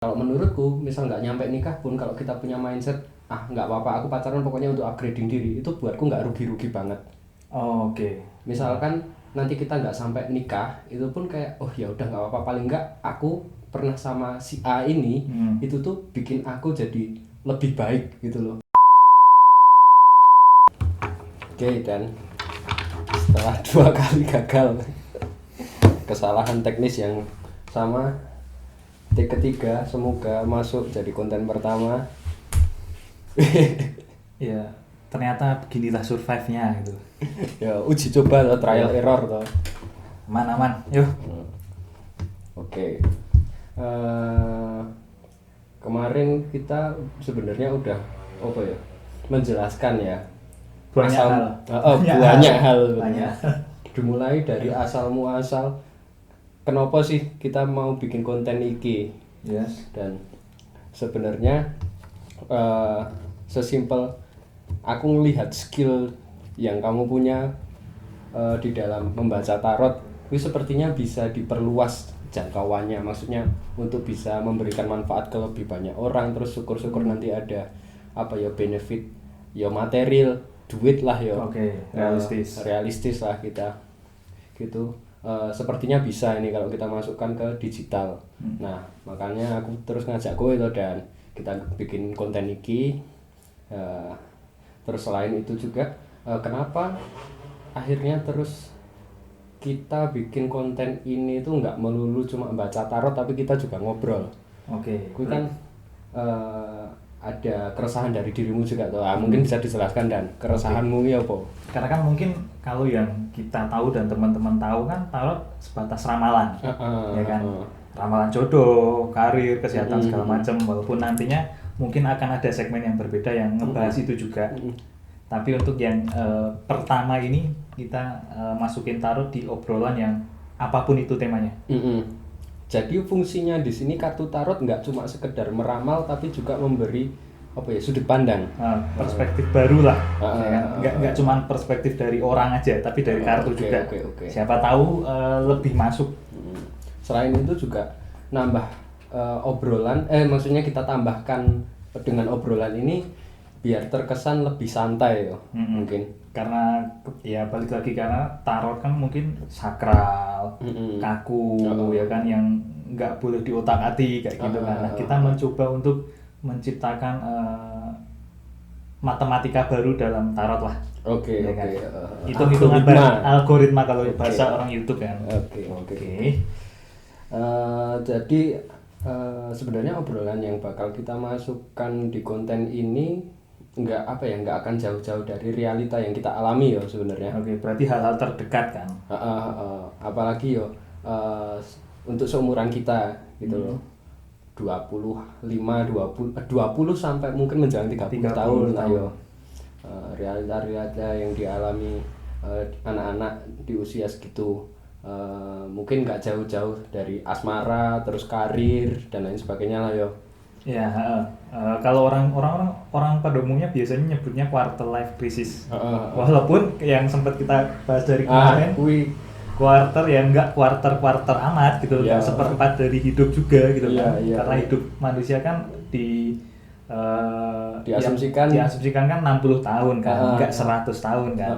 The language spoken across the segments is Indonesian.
Kalau menurutku misal nggak nyampe nikah pun kalau kita punya mindset nggak apa-apa aku pacaran pokoknya untuk upgrading diri, itu buatku nggak rugi-rugi banget. Oh, oke. Misalkan nanti kita nggak sampai nikah itu pun kayak oh ya udah nggak apa-apa, paling nggak aku pernah sama si A ini itu tuh bikin aku jadi lebih baik gitu loh. Oke, dan setelah 2 kali gagal kesalahan teknis yang sama, take ketiga semoga masuk jadi konten pertama. Ya, ternyata beginilah survive-nya gitu. Ya uji coba atau trial error toh. Aman-aman, yuk. Oke. Kemarin kita sebenarnya udah apa ya, menjelaskan ya Banyak hal. banyak hal Banyak. dimulai dari asal muasal kenapa sih kita mau bikin konten iki. Yes. Dan sebenarnya sesimpel aku ngelihat skill yang kamu punya di dalam membaca tarot itu sepertinya bisa diperluas jangkauannya, maksudnya untuk bisa memberikan manfaat ke lebih banyak orang, terus syukur-syukur nanti ada apa ya, benefit ya, material, duit lah ya. Oke, realistis. Realistis lah kita gitu. Sepertinya bisa ini kalau kita masukkan ke digital. Nah makanya aku terus ngajak kowe itu dan kita bikin konten iki. Terus selain itu juga kenapa akhirnya terus kita bikin konten ini tuh nggak melulu cuma baca tarot tapi kita juga ngobrol. Oke. Gue kan ada keresahan dari dirimu juga tuh. Mungkin bisa dijelaskan dan keresahanmu ya apa? Karena kan mungkin kalau yang kita tahu dan teman-teman tahu kan tarot sebatas ramalan, ya kan? Ramalan jodoh, karir, kesehatan segala macam. Walaupun nantinya mungkin akan ada segmen yang berbeda yang ngebahas itu juga. Tapi untuk yang pertama ini kita masukin tarot di obrolan yang apapun itu temanya. Jadi fungsinya di sini kartu tarot nggak cuma sekedar meramal tapi juga memberi apa ya, sudut pandang, perspektif baru lah, ya kan? Nggak cuma perspektif dari orang aja tapi dari kartu juga. Siapa tahu lebih masuk. Selain itu juga nambah obrolan, maksudnya kita tambahkan dengan obrolan ini biar terkesan lebih santai ya. Mungkin karena ya balik lagi karena tarot kan mungkin sakral, kaku, ya kan, yang nggak boleh diotak-atik kayak gitu kan. Nah, kita mencoba untuk menciptakan matematika baru dalam tarot lah. Ya kan? Hitung-hitungan algoritma kalau bahasa orang YouTube kan. Jadi sebenarnya obrolan yang bakal kita masukkan di konten ini nggak akan jauh-jauh dari realita yang kita alami ya sebenarnya. Berarti hal-hal terdekat kan. Apalagi yo untuk seumuran kita gitu loh. 20 sampai mungkin menjelang 30 tahun lah yo. Realita-realita yang dialami anak-anak di usia segitu. Mungkin nggak jauh-jauh dari asmara, terus karir dan lain sebagainya lah yo. Ya, kalau orang pada umumnya biasanya nyebutnya quarter life crisis. Walaupun yang sempat kita bahas dari kemarin, quarter ya nggak quarter amat gitu, ya, seperempat dari hidup juga gitu kan. Karena hidup manusia kan diasumsikan kan 60 tahun kan, nggak 100 tahun kan.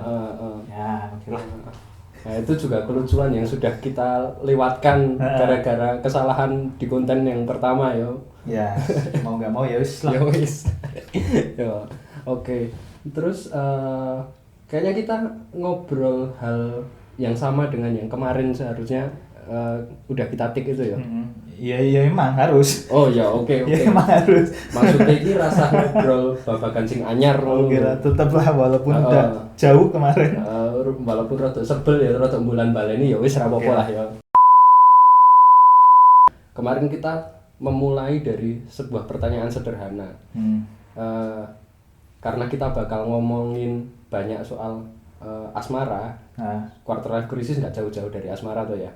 Ya, okelah. Nah itu juga kelucuan yang sudah kita lewatkan gara-gara kesalahan di konten yang pertama yo. Ya, mau nggak mau ya wis lah. Oke. Terus kayaknya kita ngobrol hal yang sama dengan yang kemarin, seharusnya udah kita tik itu ya. Iya emang harus. Oh ya, oke. Ya emang harus. Maksudnya ini rasa ngobrol babagan sing anyar. Oke lah, tetaplah walaupun udah jauh kemarin. Walaupun rada sebel ya, rada bulan baleni ya wis ra apa-apa lah ya. Kemarin kita memulai dari sebuah pertanyaan sederhana. Karena kita bakal ngomongin banyak soal asmara. Quarter life crisis nggak jauh-jauh dari asmara tuh ya.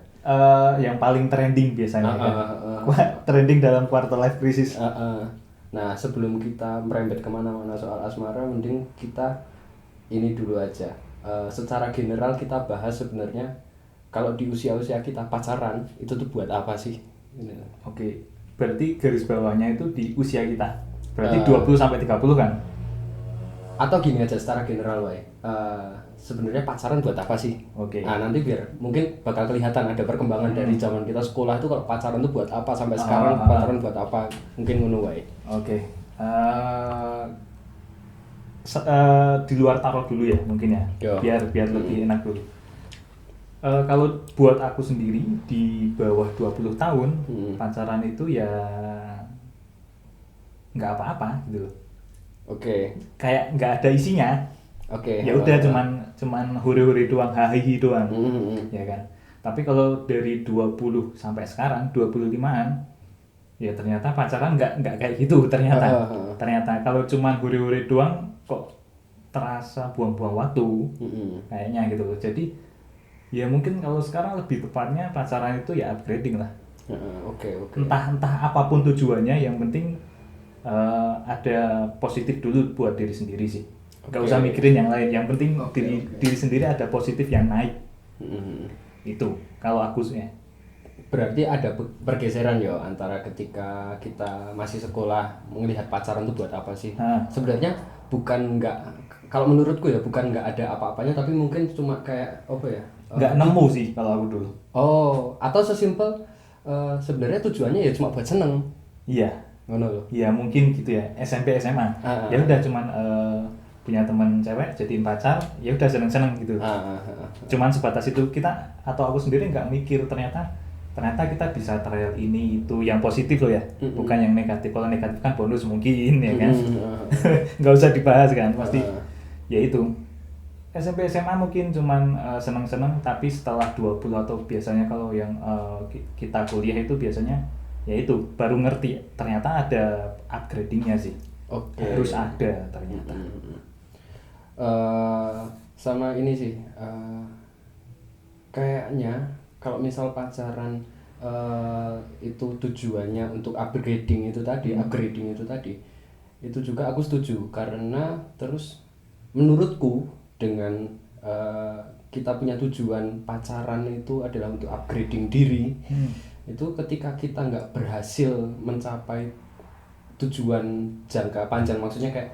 Yang paling trending biasanya kan. Trending dalam quarter life crisis. Nah sebelum kita merembet kemana-mana soal asmara, mending kita ini dulu aja. Secara general kita bahas sebenarnya kalau di usia-usia kita pacaran itu tuh buat apa sih? Oke. berarti garis bawahnya itu di usia kita. Berarti 20 Eh. sampai 30 kan? Atau gini aja secara general wae. Sebenarnya pacaran buat apa sih? Oke. Nah, nanti biar mungkin bakal kelihatan ada perkembangan dari zaman kita sekolah itu kalau pacaran itu buat apa sampai sekarang pacaran buat apa? Mungkin ngono wae. Oke. Di luar taruh dulu ya mungkin ya. Yo. Biar lebih enak dulu. Kalau buat aku sendiri di bawah 20 tahun pacaran itu ya nggak apa-apa gitu loh. Oke. Kayak nggak ada isinya. Oke. Ya udah cuman huri-huri doang, hahihi doang. Ya kan. Tapi kalau dari 20 sampai sekarang 25-an ya ternyata pacaran nggak kayak gitu ternyata. Ternyata kalau cuman huri-huri doang kok terasa buang-buang waktu. Kayaknya gitu loh. Jadi ya mungkin kalau sekarang lebih tepatnya pacaran itu ya upgrading lah. Oke. Entah apapun tujuannya, yang penting ada positif dulu buat diri sendiri sih. Gak usah mikirin yang lain, yang penting diri sendiri ada positif yang naik. Itu kalau aku sih. Berarti ada pergeseran ya antara ketika kita masih sekolah melihat pacaran itu buat apa sih? Sebenarnya bukan nggak, kalau menurutku ya bukan nggak ada apa-apanya, tapi mungkin cuma kayak apa ya? Nggak nemu sih kalau aku dulu. Oh, atau sesimpel sebenarnya tujuannya ya cuma buat seneng. Iya. Ngono loh. Iya mungkin gitu ya, SMP SMA. Ya udah cuman punya teman cewek jadiin pacar, ya udah seneng-seneng gitu. Cuman sebatas itu, kita atau aku sendiri nggak mikir ternyata kita bisa trial ini itu yang positif loh ya, bukan yang negatif. Kalau negatif kan bonus mungkin ya kan. Nggak usah dibahas kan, pasti ya itu. SMP SMA mungkin cuman seneng-seneng, tapi setelah 20 atau biasanya kalau yang kita kuliah itu biasanya ya itu baru ngerti ternyata ada upgradingnya sih. Harus ada ternyata. Sama ini sih, kayaknya kalau misal pacaran itu tujuannya untuk upgrading itu tadi, itu juga aku setuju, karena terus menurutku dengan kita punya tujuan pacaran itu adalah untuk upgrading diri. Itu ketika kita nggak berhasil mencapai tujuan jangka panjang, maksudnya kayak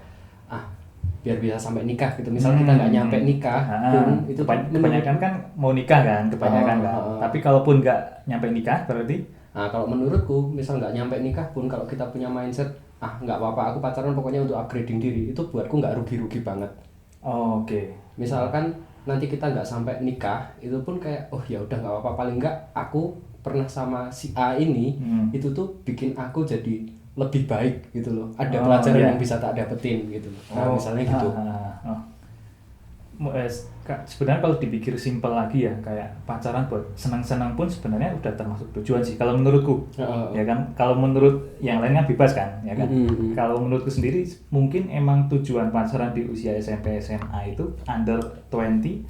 biar bisa sampai nikah gitu, misal kita nggak nyampe nikah pun itu kebanyakan kan mau nikah kan kebanyakan kan. Tapi kalaupun nggak nyampe nikah berarti kalau menurutku misal nggak nyampe nikah pun, kalau kita punya mindset nggak apa-apa aku pacaran pokoknya untuk upgrading diri, itu buatku nggak rugi-rugi banget. Oke. Misalkan nanti kita nggak sampai nikah, itu pun kayak ya udah nggak apa-apa, paling nggak aku pernah sama si A ini, itu tuh bikin aku jadi lebih baik gitu loh. Ada pelajaran yang bisa tak dapetin gitu. Misalnya gitu. Sebenarnya kalau dipikir simpel lagi ya, kayak pacaran buat senang-senang pun sebenarnya udah termasuk tujuan sih kalau menurutku. Ya kan, kalau menurut yang lain kan bebas kan, ya kan. Kalau menurutku sendiri mungkin emang tujuan pacaran di usia SMP SMA itu under 20,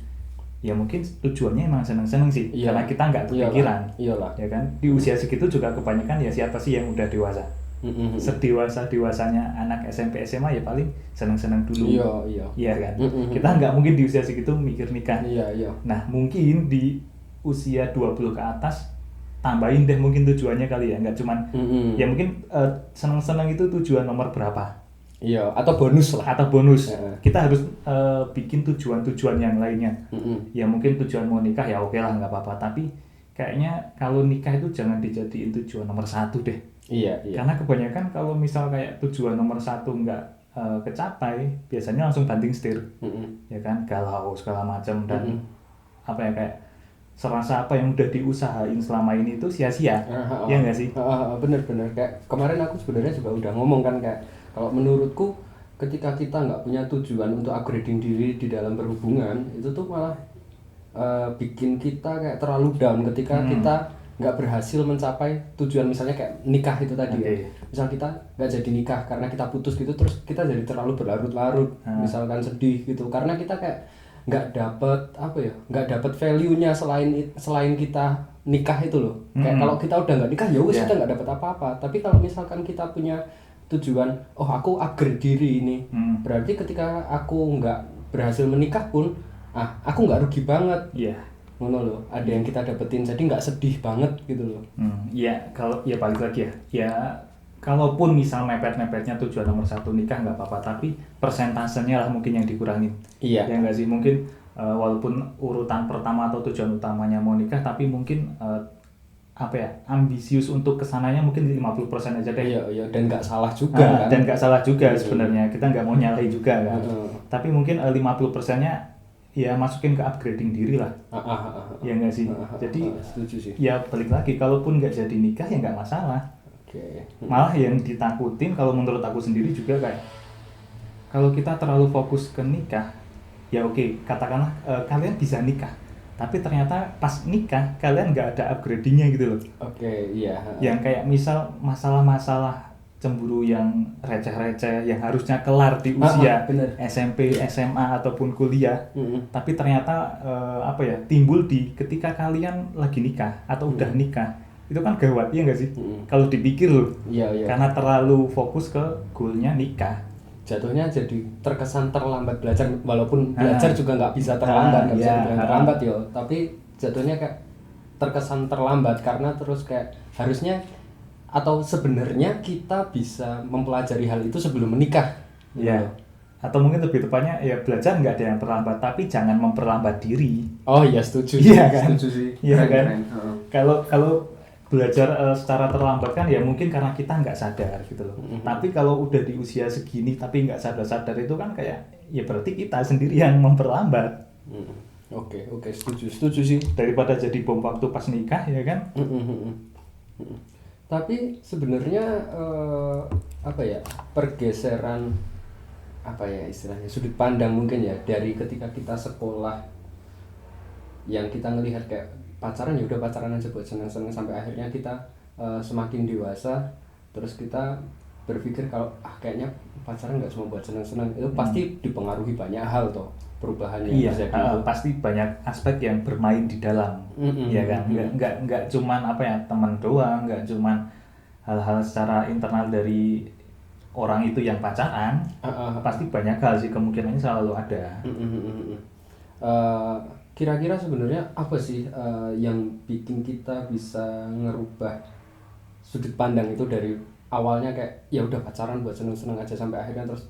ya mungkin tujuannya emang senang-senang sih. Karena kita nggak kepikiran. Iyalah. Ya kan, di usia segitu juga kebanyakan ya siapa sih yang udah dewasa. Sedewasa-dewasanya anak SMP SMA ya paling senang-senang dulu. Iya kan. Kita nggak mungkin di usia segitu mikir nikah. Nah mungkin di usia 20 ke atas tambahin deh mungkin tujuannya kali ya, nggak cuman ya mungkin senang-senang itu tujuan nomor berapa. Atau bonus lah. Kita harus bikin tujuan-tujuan yang lainnya. Ya mungkin tujuan mau nikah ya oke lah, nggak apa-apa, tapi kayaknya kalau nikah itu jangan dijadiin tujuan nomor 1 deh. Karena kebanyakan kalau misal kayak tujuan nomor 1 nggak kecapai, biasanya langsung banting setir. Ya kan, galau segala macam dan apa ya, kayak serasa apa yang udah diusahain selama ini itu sia-sia. Ya nggak sih? Bener-bener, kayak kemarin aku sebenarnya juga udah ngomong kan, kayak kalau menurutku ketika kita nggak punya tujuan untuk upgrading diri di dalam berhubungan, itu tuh malah bikin kita kayak terlalu down ketika kita nggak berhasil mencapai tujuan, misalnya kayak nikah itu tadi ya. Misal kita nggak jadi nikah karena kita putus gitu, terus kita jadi terlalu berlarut-larut, misalkan sedih gitu, karena kita kayak nggak dapet value-nya selain kita nikah itu loh. Kayak kalau kita udah nggak nikah ya wis kita nggak dapet apa-apa. Tapi kalau misalkan kita punya tujuan, aku upgrade diri ini, berarti ketika aku nggak berhasil menikah pun aku nggak rugi banget. ngono loh, ada yang kita dapetin, jadi nggak sedih banget gitu loh. Ya kalau ya balik lagi ya kalaupun misal mepet-mepetnya tujuan nomor 1 nikah nggak apa-apa, tapi persentasenya lah mungkin yang dikurangin. Iya. Ya nggak sih, mungkin walaupun urutan pertama atau tujuan utamanya mau nikah, tapi mungkin ambisius untuk kesananya mungkin 50% aja deh. Iya, dan nggak salah juga kan. Dan nggak salah juga sebenarnya, kita nggak mau nyalahi juga kan. Tapi mungkin 50%-nya ya masukin ke upgrading diri lah. Ya nggak sih. Jadi setuju sih. ya balik lagi, kalaupun nggak jadi nikah ya nggak masalah. Okay. Malah yang ditakutin kalau menurut aku sendiri juga kayak kalau kita terlalu fokus ke nikah, ya oke, katakanlah kalian bisa nikah, tapi ternyata pas nikah kalian nggak ada upgradingnya gitu loh. Oke, iya. Yang kayak misal masalah-masalah cemburu yang receh-receh yang harusnya kelar di usia SMP, SMA ataupun kuliah, tapi ternyata timbul di ketika kalian lagi nikah atau udah nikah, itu kan gawat, ya nggak sih? Kalau dipikir loh, karena terlalu fokus ke goalnya nikah, jatuhnya jadi terkesan terlambat belajar, walaupun belajar juga nggak bisa terlambat, nggak bisa dibilang terlambat yo, tapi jatuhnya kayak terkesan terlambat karena terus kayak harusnya atau sebenarnya kita bisa mempelajari hal itu sebelum menikah. Iya. Atau mungkin lebih tepatnya ya belajar nggak ada yang terlambat, tapi jangan memperlambat diri. Oh iya, setuju. Iya kan? Setuju sih. Iya kan? Kalau belajar secara terlambat kan ya mungkin karena kita nggak sadar gitu loh. Tapi kalau udah di usia segini tapi nggak sadar-sadar itu kan kayak ya berarti kita sendiri yang memperlambat. Oke, setuju sih. Daripada jadi bom waktu pas nikah, ya kan? Tapi sebenarnya pergeseran istilahnya sudut pandang mungkin ya, dari ketika kita sekolah yang kita ngelihat kayak pacaran ya udah pacaran aja buat seneng-seneng, sampai akhirnya kita semakin dewasa terus kita berpikir kalau kayaknya pacaran nggak cuma buat seneng-seneng, itu pasti dipengaruhi banyak hal toh, perubahan yang terjadi. Pasti banyak aspek yang bermain di dalam, ya kan? Nggak cuman teman doang, nggak cuman hal-hal secara internal dari orang itu yang pacaran, pasti banyak hal sih, kemungkinannya selalu ada. Kira-kira sebenarnya apa sih yang bikin kita bisa ngerubah sudut pandang itu dari awalnya kayak ya udah pacaran buat seneng-seneng aja, sampai akhirnya terus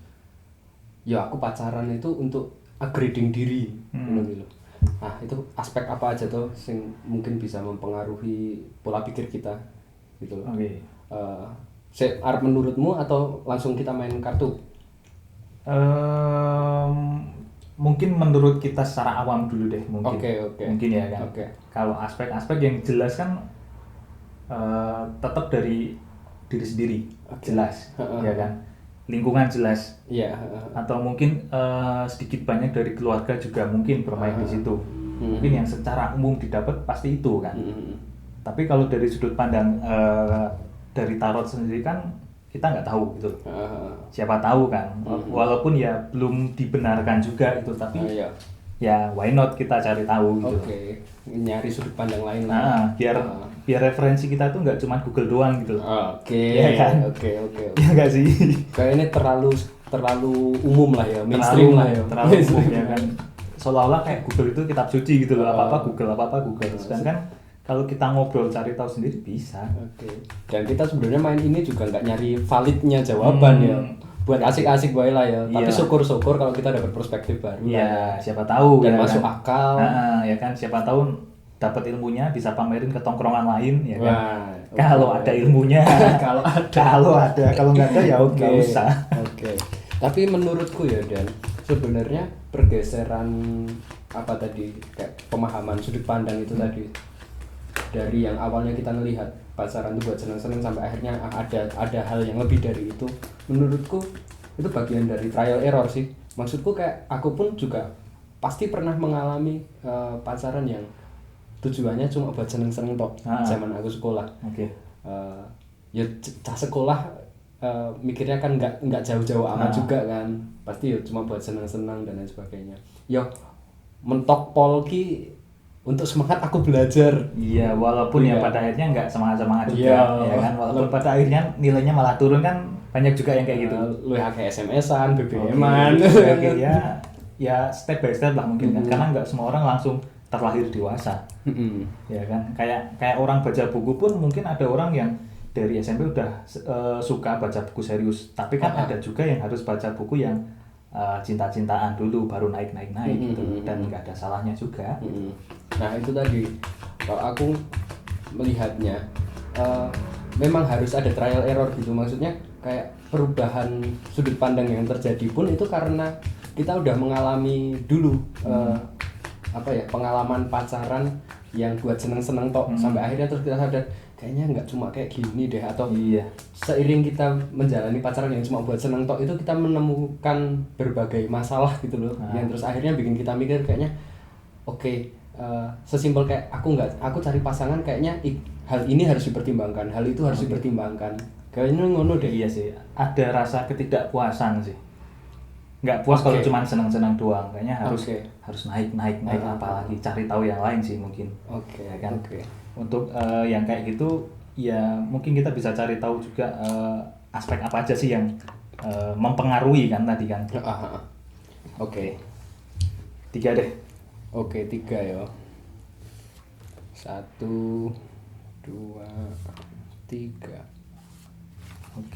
ya aku pacaran itu untuk upgrading diri gitu. Nah, itu aspek apa aja tuh yang mungkin bisa mempengaruhi pola pikir kita gitu loh. Arep menurutmu atau langsung kita main kartu? Mungkin menurut kita secara awam dulu deh mungkin. Mungkin ya kan. Kalau aspek-aspek yang jelas kan tetap dari diri sendiri, jelas, ya kan. Lingkungan jelas. Atau mungkin sedikit banyak dari keluarga juga mungkin bermain di situ. Mungkin yang secara umum didapat pasti itu kan. Tapi kalau dari sudut pandang dari tarot sendiri kan kita nggak tahu gitu. Siapa tahu kan, walaupun ya belum dibenarkan juga itu, tapi ya why not kita cari tahu gitu. Nyari sudut pandang lain lah. Biar referensi kita tuh nggak cuma Google doang gitu. Ya kan? Ya nggak sih? Kayaknya terlalu umum lah ya, mainstream lah ya. Terlalu umum ya kan. Seolah-olah kayak Google itu kitab suci gitu loh, apa-apa Google. Sedangkan kalau kita ngobrol cari tahu sendiri bisa. Dan kita sebenarnya main ini juga nggak nyari validnya jawaban ya, buat asik-asik bae lah ya. Tapi syukur-syukur kalau kita dapat perspektif baru. Iya, siapa tahu dan ya masuk kan? akal. Ya kan, siapa tahu dapat ilmunya bisa pamerin ke tongkrongan lain ya kan. Kalau ada ilmunya, kalau nggak ada ya nggak usah. Tapi menurutku ya, Dan, sebenarnya pergeseran kayak pemahaman sudut pandang itu tadi, dari yang awalnya kita ngelihat pacaran itu buat seneng-seneng sampai akhirnya ada hal yang lebih dari itu, menurutku itu bagian dari trial error sih. Maksudku kayak aku pun juga pasti pernah mengalami pacaran yang tujuannya cuma buat seneng-seneng tok zaman aku sekolah. Ya cah sekolah mikirnya kan nggak jauh-jauh amat juga kan, pasti ya cuma buat seneng-seneng dan lain sebagainya. Yo mentok polki untuk semangat aku belajar. Iya, walaupun ya pada akhirnya nggak semangat juga, ya kan. Walaupun pada akhirnya nilainya malah turun kan, banyak juga yang kayak gitu. Lu kayak SMS-an, BBM-an. Ya step by step lah mungkin kan, karena nggak semua orang langsung terlahir dewasa. Ya kan, kayak orang baca buku pun mungkin ada orang yang dari SMP udah suka baca buku serius, tapi kan ada juga yang harus baca buku yang cinta-cintaan dulu baru naik gitu, dan nggak ada salahnya juga. Nah itu tadi kalau aku melihatnya memang harus ada trial error gitu, maksudnya kayak perubahan sudut pandang yang terjadi pun itu karena kita udah mengalami dulu pengalaman pacaran yang buat seneng-seneng tok sampai akhirnya terus kita sadar kayaknya nggak cuma kayak gini deh, atau seiring kita menjalani pacaran yang cuma buat seneng tok itu kita menemukan berbagai masalah gitu loh, yang terus akhirnya bikin kita mikir kayaknya sesimpel kayak aku cari pasangan kayaknya hal ini harus dipertimbangkan, hal itu harus dipertimbangkan, kayaknya ngono deh. Iya sih, ada rasa ketidakpuasan sih, nggak puas kalau cuma senang-senang doang, kayaknya harus naik apalagi cari tahu yang lain sih mungkin. Ya kan. Untuk yang kayak gitu ya mungkin kita bisa cari tahu juga aspek apa aja sih yang mempengaruhi kan tadi kan. 3 deh. 3 ya. 1, 2, 3.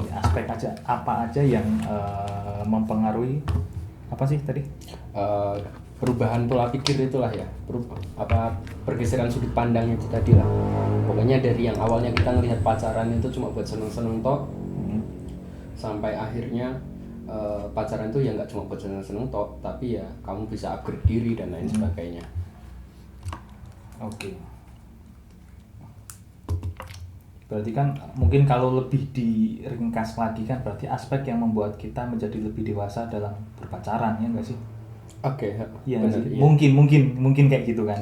Aspek aja apa aja yang mempengaruhi apa sih tadi? Perubahan pola pikir itulah ya, pergeseran sudut pandang itu tadi lah. Pokoknya dari yang awalnya kita ngelihat pacaran itu cuma buat seneng-seneng tok, sampai akhirnya pacaran itu ya nggak cuma buat seneng-seneng tok, tapi ya kamu bisa upgrade diri dan lain sebagainya. Berarti kan mungkin kalau lebih diringkas lagi kan berarti aspek yang membuat kita menjadi lebih dewasa dalam berpacaran, ya nggak sih? Iya, iya. Mungkin kayak gitu kan.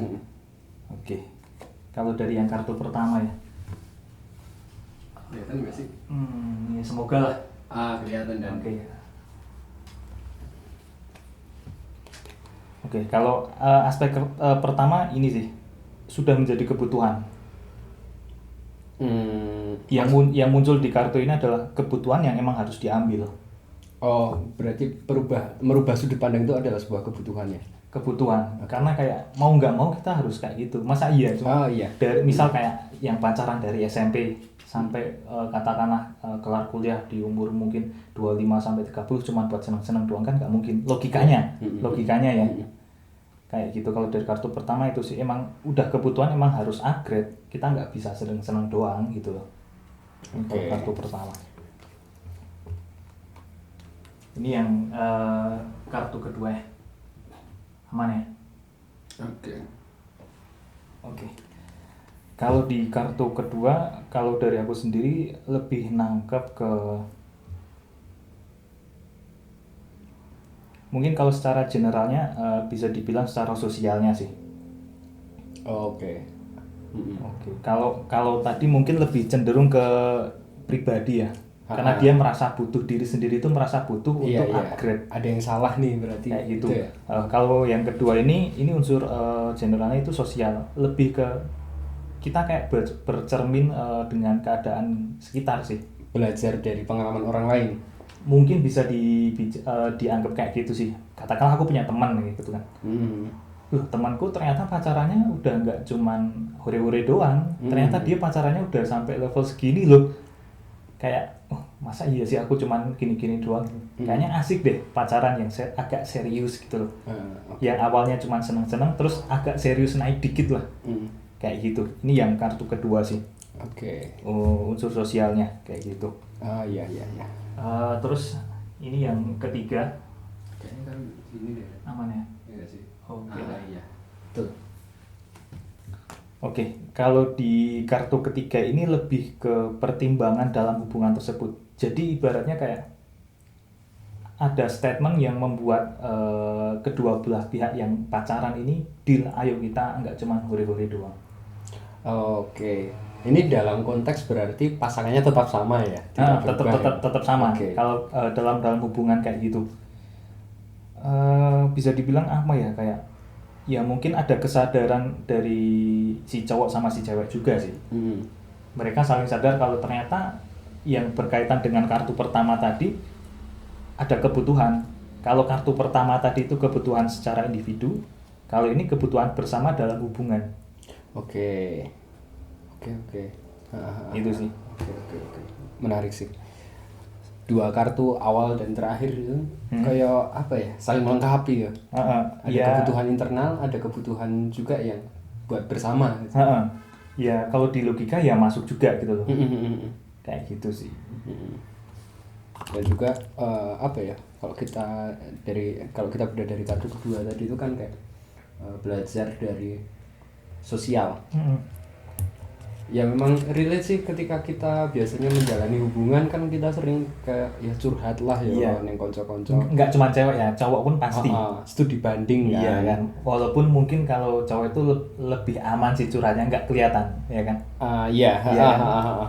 Kalau dari yang kartu pertama ya. Kelihatan nggak sih? Ya semoga lah. Kelihatan dan. Kalau aspek pertama ini sih sudah menjadi kebutuhan. Yang muncul di kartu ini adalah kebutuhan yang emang harus diambil. Berarti merubah sudut pandang itu adalah sebuah kebutuhan ya? Kebutuhan, karena kayak mau nggak mau kita harus kayak gitu. Masa iya? Dari misal kayak yang pacaran dari SMP sampai katakanlah kelar kuliah di umur mungkin 25-30 cuma buat seneng-seneng doang kan nggak mungkin. Logikanya ya. Kayak gitu. Kalau dari kartu pertama itu sih emang udah kebutuhan, emang harus upgrade. Kita nggak bisa seneng-seneng doang gitu loh. Untuk kartu pertama. Ini yang kartu kedua ya. Aman ya? Kalau di kartu kedua, kalau dari aku sendiri lebih nangkep ke mungkin kalau secara generalnya bisa dibilang secara sosialnya sih. Kalau tadi mungkin lebih cenderung ke pribadi ya. Karena dia merasa butuh, diri sendiri itu merasa butuh untuk upgrade. Ada yang salah nih berarti. Kayak gitu. Ya? Kalau yang kedua ini unsur generalnya itu sosial, lebih ke kita kayak bercermin dengan keadaan sekitar sih. Belajar dari pengalaman orang lain. Mungkin bisa dianggap kayak gitu sih. Katakanlah aku punya teman gitu kan. Temanku ternyata pacarannya udah nggak cuman hore-hore doang. Ternyata dia pacarannya udah sampai level segini loh. Kayak masa iya sih aku cuman gini-gini doang. Kayaknya asik deh pacaran yang agak serius gitu loh. Yang awalnya cuman seneng-seneng terus agak serius naik dikit lah. Kayak gitu. Ini yang kartu kedua sih. Unsur sosialnya kayak gitu. Iya. Terus ini yang ketiga. Kayaknya kan ini deh. Aman ya? Iya sih. Iya. Betul. Kalau di kartu ketiga ini lebih ke pertimbangan dalam hubungan tersebut. Jadi ibaratnya kayak ada statement yang membuat kedua belah pihak yang pacaran ini deal, ayo kita nggak cuma hore-hore doang. Ini dalam konteks berarti pasangannya tetap sama ya? Tetap sama. Kalau dalam hubungan kayak gitu, bisa dibilang apa ya, kayak ya mungkin ada kesadaran dari si cowok sama si cewek juga sih. Mereka saling sadar kalau ternyata yang berkaitan dengan kartu pertama tadi ada kebutuhan. Kalau kartu pertama tadi itu kebutuhan secara individu, Kalau ini kebutuhan bersama dalam hubungan. Oke. Itu sih. Oke. Menarik sih. 2 kartu awal dan terakhir itu kayak apa ya? Saling melengkapi ya. Ada kebutuhan internal, ada kebutuhan juga yang buat bersama. Gitu. Ya kalau di logika ya masuk juga gitu loh. Kayak gitu sih. Dan juga apa ya? Kalau kita udah dari kartu kedua tadi itu kan kayak belajar dari sosial. Ya memang relate sih ketika kita biasanya menjalani hubungan kan kita sering kayak ya curhat lah ya neng konco-konco. Enggak cuma cewek ya, cowok pun pasti. Studi banding kan. Iya kan. Walaupun mungkin kalau cowok itu lebih aman sih curhatnya, enggak kelihatan, ya kan? Iya.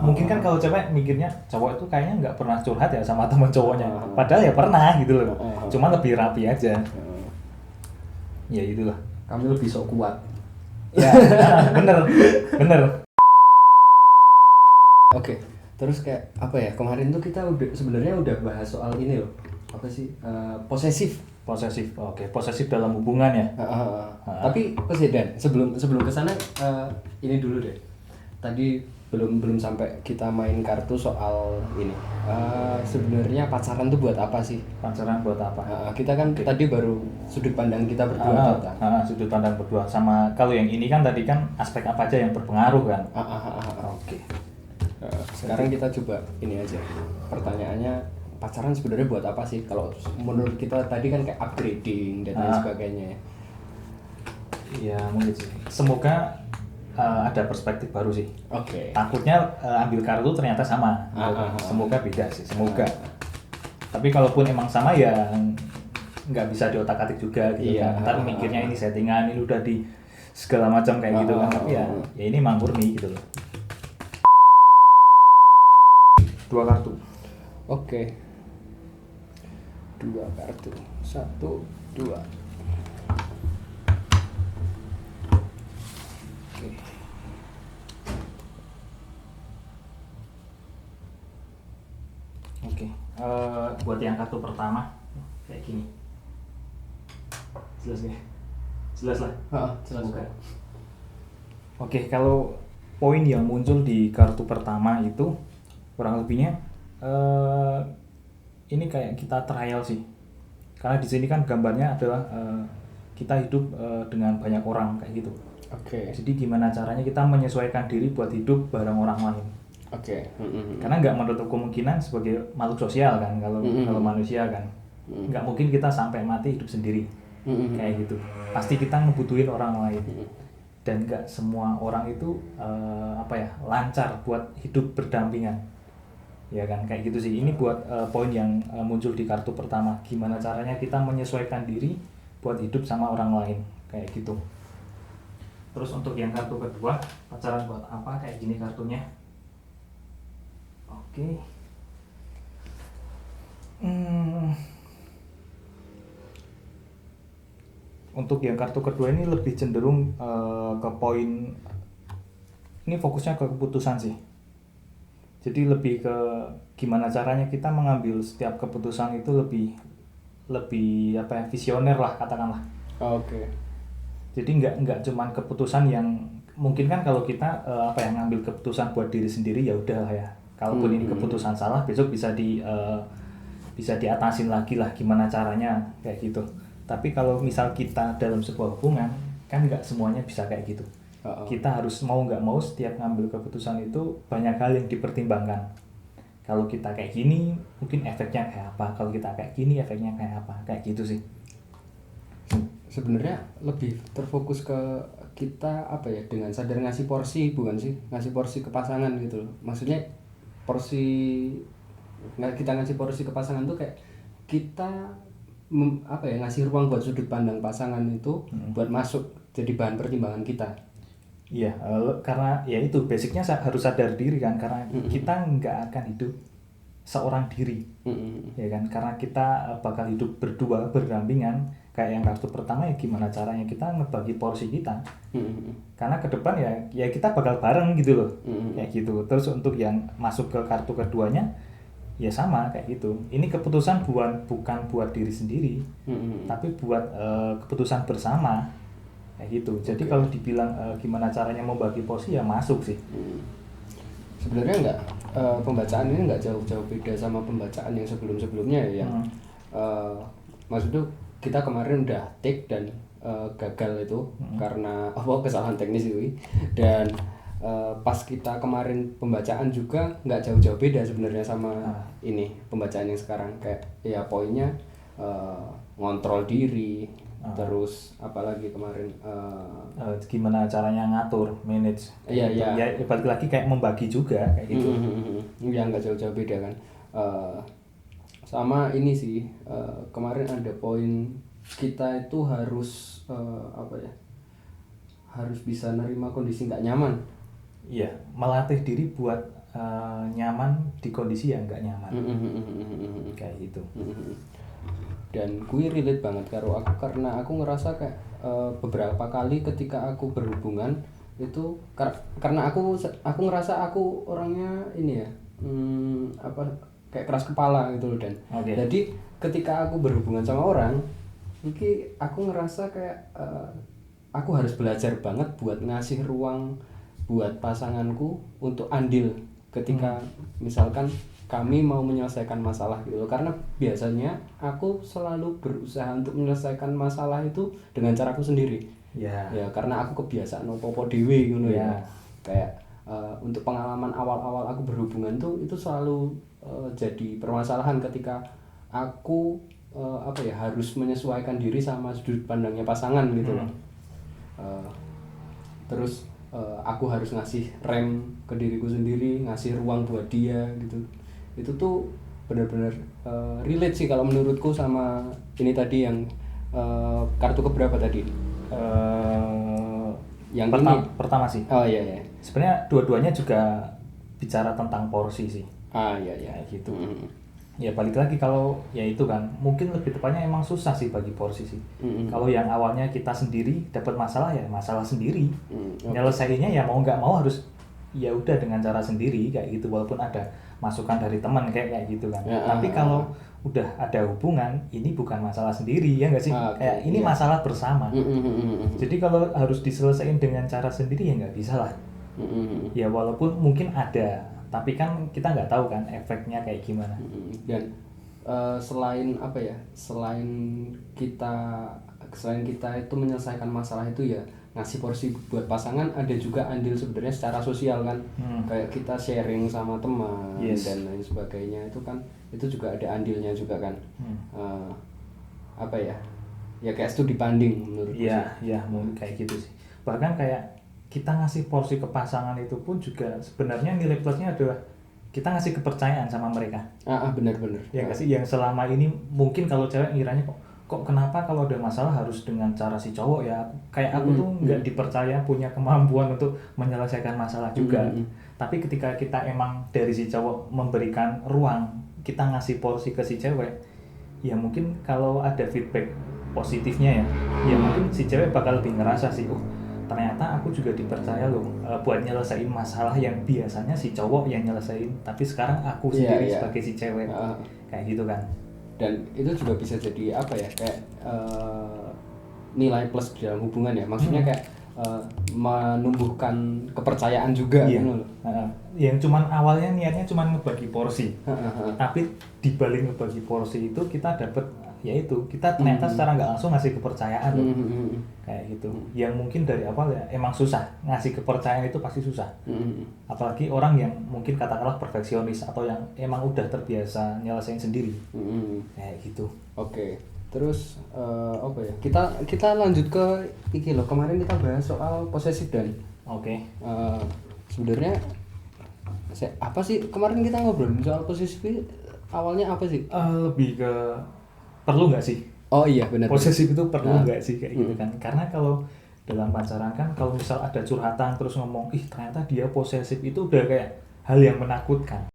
Mungkin kan kalau cewek mikirnya cowok itu kayaknya enggak pernah curhat ya sama teman cowoknya. Padahal ya pernah gitu loh. Cuma lebih rapi aja. Ya itulah. Kami lebih sok kuat. Ya, bener. Oke, terus kayak apa ya, kemarin tuh kita sebenarnya udah bahas soal ini loh, apa sih, posesif. Oke, posesif dalam hubungan ya. Tapi Dan, sebelum kesana ini dulu deh. Tadi belum sampai kita main kartu soal ini. Sebenarnya pacaran tuh buat apa sih? Pacaran buat apa? Kita kan tadi baru sudut pandang kita berdua sudut pandang berdua. Sama kalau yang ini kan tadi kan aspek apa aja yang berpengaruh kan? Oke. Sekarang kita coba ini aja. Pertanyaannya, pacaran sebenarnya buat apa sih? Kalau menurut kita tadi kan kayak upgrading dan lain sebagainya. Ya mungkin sih. Semoga ada perspektif baru sih. Oke. Takutnya ambil kartu ternyata sama. Semoga beda sih. Semoga. Tapi kalaupun emang sama ya nggak bisa diotak-atik juga gitu kan. Ntar mikirnya ini settingan, ini udah di segala macam kayak gitu kan. Tapi ya ini emang murni gitu loh. 2 kartu. Oke. 2 kartu. 1, 2. Oke. Buat yang kartu pertama kayak gini. Jelas nggak? Jelas lah. Jelas. Oke, kalau poin yang muncul di kartu pertama itu kurang lebihnya ini kayak kita trial sih, karena di sini kan gambarnya adalah kita hidup dengan banyak orang kayak gitu. Oke. Jadi gimana caranya kita menyesuaikan diri buat hidup bareng orang lain. Oke. Karena nggak menutup kemungkinan sebagai makhluk sosial kan, kalau manusia kan nggak mungkin kita sampai mati hidup sendiri kayak gitu. Pasti kita ngebutuhin orang lain. Dan nggak semua orang itu lancar buat hidup berdampingan. Ya kan kayak gitu sih. Ini buat poin yang muncul di kartu pertama, gimana caranya kita menyesuaikan diri buat hidup sama orang lain kayak gitu. Terus untuk yang kartu kedua, pacaran buat apa, kayak gini kartunya. Oke. Untuk yang kartu kedua ini lebih cenderung ke poin, ini fokusnya ke keputusan sih. Jadi lebih ke gimana caranya kita mengambil setiap keputusan itu lebih visioner lah katakanlah. Oke. Jadi nggak cuman keputusan yang mungkin kan kalau kita ngambil keputusan buat diri sendiri ya udah lah ya. Kalaupun ini keputusan salah, besok bisa diatasin lagi lah gimana caranya kayak gitu. Tapi kalau misal kita dalam sebuah hubungan kan nggak semuanya bisa kayak gitu. Kita harus mau nggak mau setiap ngambil keputusan itu banyak hal yang dipertimbangkan. Kalau kita kayak gini mungkin efeknya kayak apa, kalau kita kayak gini efeknya kayak apa, kayak gitu sih. Sebenarnya lebih terfokus ke kita dengan sadar ngasih porsi, bukan sih, ngasih porsi ke pasangan gitu loh. Maksudnya kita ngasih porsi ke pasangan tuh kayak kita ngasih ruang buat sudut pandang pasangan itu buat masuk jadi bahan pertimbangan kita. Iya, karena ya itu basicnya harus sadar diri kan, karena kita nggak akan hidup seorang diri, ya kan, karena kita bakal hidup berdua berdampingan. Kayak yang kartu pertama ya gimana caranya kita ngebagi porsi kita, karena ke depan ya kita bakal bareng gitu loh, kayak gitu. Terus untuk yang masuk ke kartu keduanya ya sama kayak gitu. Ini keputusan bukan buat diri sendiri, tapi buat keputusan bersama. kayak gitu. Jadi kalau dibilang gimana caranya membagi porsi ya masuk sih. Sebenarnya enggak, pembacaan ini enggak jauh-jauh beda sama pembacaan yang sebelum-sebelumnya ya, yang maksudnya kita kemarin udah take dan gagal itu karena kesalahan teknis itu, dan pas kita kemarin pembacaan juga nggak jauh-jauh beda sebenarnya sama ini pembacaan yang sekarang, kayak ya poinnya ngontrol diri, terus apalagi kemarin gimana caranya ngatur, manage. Iya, gitu. iya. Ya balik lagi kayak membagi juga kayak gitu. Ya nggak jauh-jauh beda kan. Sama ini sih, kemarin ada poin kita itu harus apa ya, harus bisa nerima kondisi nggak nyaman. Iya, melatih diri buat nyaman di kondisi yang nggak nyaman. Kayak gitu. Dan gue relate banget karo aku, karena aku ngerasa kayak beberapa kali ketika aku berhubungan itu karena aku ngerasa aku orangnya ini ya, apa, kayak keras kepala gitu loh, dan jadi ketika aku berhubungan sama orang ini aku ngerasa kayak aku harus belajar banget buat ngasih ruang buat pasanganku untuk andil ketika misalkan kami mau menyelesaikan masalah gitu loh. Karena biasanya aku selalu berusaha untuk menyelesaikan masalah itu dengan caraku sendiri. Ya karena aku kebiasaan opo-opo dhewe gitu ya. Kayak untuk pengalaman awal-awal aku berhubungan tuh itu selalu jadi permasalahan ketika aku apa ya, harus menyesuaikan diri sama sudut pandangnya pasangan gitu loh. Terus aku harus ngasih rem ke diriku sendiri, ngasih ruang buat dia gitu. Itu tuh benar-benar relate sih kalau menurutku sama ini tadi yang kartu keberapa tadi? Yang pertama sih. Oh iya. Sebenarnya dua-duanya juga bicara tentang porsi sih. Iya gitu. Ya balik lagi, kalau ya itu kan mungkin lebih tepatnya emang susah sih bagi porsi sih. Kalau yang awalnya kita sendiri dapat masalah ya masalah sendiri. Nyelesainnya ya mau nggak mau harus ya udah dengan cara sendiri kayak gitu, walaupun ada masukan dari teman kayak gitu kan. Tapi kalau udah ada hubungan, ini bukan masalah sendiri ya nggak sih? Kayak ini masalah bersama. Jadi kalau harus diselesaikan dengan cara sendiri ya nggak bisa lah. Ya walaupun mungkin ada, tapi kan kita nggak tahu kan efeknya kayak gimana. Dan selain apa ya, selain kita itu menyelesaikan masalah itu ya ngasih porsi buat pasangan, ada juga andil sebenarnya secara sosial kan. Kayak kita sharing sama teman dan lain sebagainya, itu kan itu juga ada andilnya juga kan. Apa ya kayak studi banding menurut ya mungkin kayak gitu sih. Bahkan kayak kita ngasih porsi ke pasangan itu pun juga sebenarnya nilai plusnya adalah kita ngasih kepercayaan sama mereka. Benar-benar. Ya nggak sih, yang selama ini mungkin kalau cewek ngiranya kok kenapa kalau ada masalah harus dengan cara si cowok ya, kayak aku tuh nggak dipercaya punya kemampuan untuk menyelesaikan masalah juga. Tapi ketika kita emang dari si cowok memberikan ruang, kita ngasih porsi ke si cewek, ya mungkin kalau ada feedback positifnya ya mungkin si cewek bakal lebih ngerasa sih, ternyata aku juga dipercaya loh buat nyelesain masalah yang biasanya si cowok yang nyelesain, tapi sekarang aku sendiri sebagai si cewek. Kayak gitu kan. Dan itu juga bisa jadi apa ya, kayak nilai plus di dalam hubungan ya, maksudnya kayak menumbuhkan kepercayaan juga. Yang cuman awalnya niatnya cuman ngebagi porsi, tapi dibalik ngebagi porsi itu kita dapet yaitu kita ternyata secara nggak langsung ngasih kepercayaan loh. Kayak gitu. Yang mungkin dari awal ya emang susah, ngasih kepercayaan itu pasti susah. Apalagi orang yang mungkin katakanlah perfeksionis atau yang emang udah terbiasa nyelesain sendiri. Kayak gitu. Oke. Terus apa ya? Kita lanjut ke iki loh. Kemarin kita bahas soal possessive dan. Sebenarnya apa sih kemarin kita ngobrolin soal possessive awalnya apa sih? Lebih ke perlu nggak sih? Oh iya benar. Posesif itu perlu nggak sih kayak gitu kan? Karena kalau dalam pacaran kan kalau misal ada curhatan terus ngomong, ternyata dia posesif, itu udah kayak hal yang menakutkan.